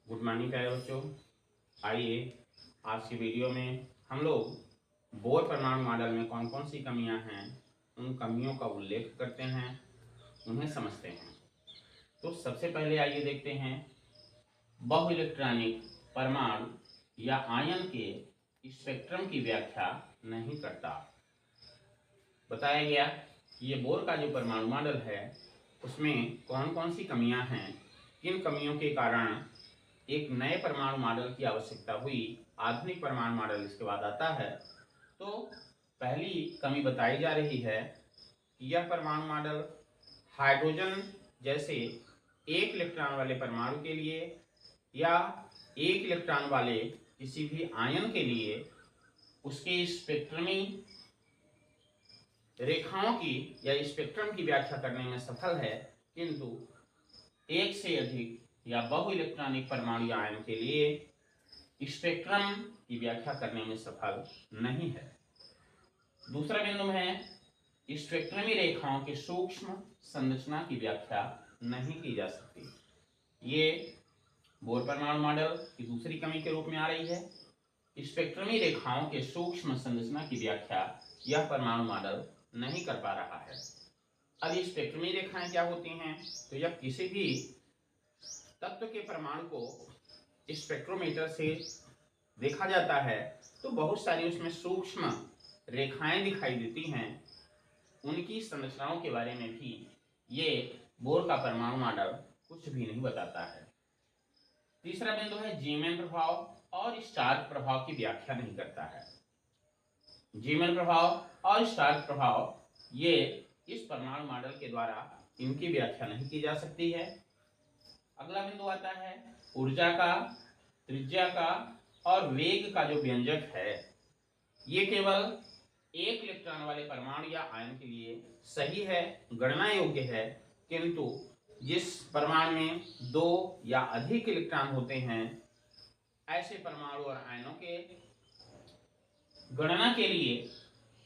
Good morning प्यारे बच्चों। आइए आज की वीडियो में हम लोग बोर परमाणु मॉडल में कौन कौन सी कमियां हैं उन कमियों का उल्लेख करते हैं, उन्हें समझते हैं। तो सबसे पहले आइए देखते हैं बहु इलेक्ट्रॉनिक परमाणु या आयन के स्पेक्ट्रम की व्याख्या नहीं करता। बताया गया कि ये बोर का जो परमाणु मॉडल है उसमें कौन कौन सी कमियां हैं, किन कमियों के कारण एक नए परमाणु मॉडल की आवश्यकता हुई, आधुनिक परमाणु मॉडल इसके बाद आता है। तो पहली कमी बताई जा रही है कि यह परमाणु मॉडल हाइड्रोजन जैसे एक इलेक्ट्रॉन वाले परमाणु के लिए या एक इलेक्ट्रॉन वाले किसी भी आयन के लिए उसके स्पेक्ट्रमी रेखाओं की या स्पेक्ट्रम की व्याख्या करने में सफल है, किंतु एक से अधिक या बहु इलेक्ट्रॉनिक परमाणु आयन के लिए स्पेक्ट्रम की व्याख्या करने में सफल नहीं है। दूसरा बिंदु है स्पेक्ट्रमी रेखाओं के सूक्ष्म संरचना की व्याख्या नहीं की जा सकती। ये बोर परमाणु मॉडल की दूसरी कमी के रूप में आ रही है। स्पेक्ट्रमी रेखाओं के सूक्ष्म संरचना की व्याख्या यह परमाणु मॉडल नहीं कर पा रहा है। अब ये स्पेक्ट्रमी रेखाएं क्या होती हैं? तो यह किसी भी तत्व के परमाणु को स्पेक्ट्रोमीटर से देखा जाता है तो बहुत सारी उसमें सूक्ष्म रेखाएं दिखाई देती हैं। उनकी संरचनाओं के बारे में भी ये बोर का परमाणु मॉडल कुछ भी नहीं बताता है। तीसरा बिंदु है जीमेन प्रभाव और स्टार्क प्रभाव की व्याख्या नहीं करता है। जीमेन प्रभाव और स्टार्क प्रभाव ये इस परमाणु मॉडल के द्वारा इनकी व्याख्या नहीं की जा सकती है। अगला बिंदु आता है ऊर्जा का, त्रिज्या का और वेग का जो व्यंजक है ये केवल एक इलेक्ट्रॉन वाले परमाणु या आयन के लिए सही है, गणना योग्य है, किंतु जिस परमाणु में दो या अधिक इलेक्ट्रॉन होते हैं ऐसे परमाणु और आयनों के गणना के लिए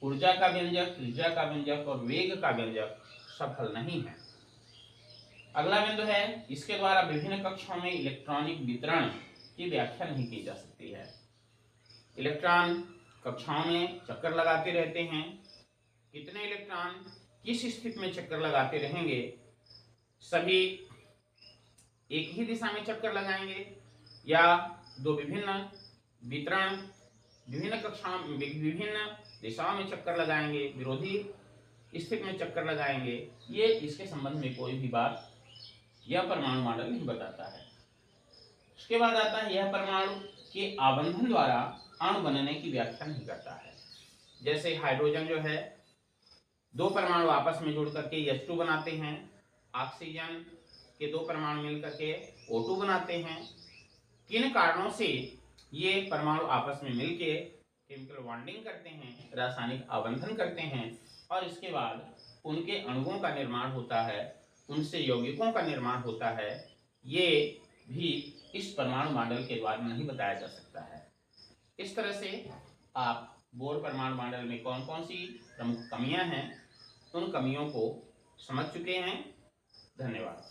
ऊर्जा का व्यंजक, त्रिज्या का व्यंजक और वेग का व्यंजक सफल नहीं है। अगला बिंदु है इसके द्वारा विभिन्न कक्षों में इलेक्ट्रॉनिक वितरण की व्याख्या नहीं की जा सकती है। इलेक्ट्रॉन कक्षाओं में चक्कर लगाते रहते हैं, कितने इलेक्ट्रॉन किस स्थिति में चक्कर लगाते रहेंगे, सभी एक ही दिशा में चक्कर लगाएंगे या दो विभिन्न वितरण विभिन्न कक्षाओं विभिन्न दिशाओं में चक्कर लगाएंगे, विरोधी स्थिति में चक्कर लगाएंगे, ये इसके संबंध में कोई भी बात यह परमाणु मॉडल नहीं बताता है। उसके बाद आता है यह परमाणु के आबंधन द्वारा अणु बनने की व्याख्या नहीं करता है। जैसे हाइड्रोजन जो है दो परमाणु आपस में जुड़ करके H2 बनाते हैं, ऑक्सीजन के दो परमाणु मिलकर के O2 बनाते हैं। किन कारणों से ये परमाणु आपस में मिलके केमिकल बॉन्डिंग करते हैं, रासायनिक आबंधन करते हैं और इसके बाद उनके अणुओं का निर्माण होता है, उनसे यौगिकों का निर्माण होता है, ये भी इस परमाणु मॉडल के द्वारा नहीं बताया जा सकता है। इस तरह से आप बोर परमाणु मॉडल में कौन कौन सी प्रमुख कमियां हैं उन कमियों को समझ चुके हैं। धन्यवाद।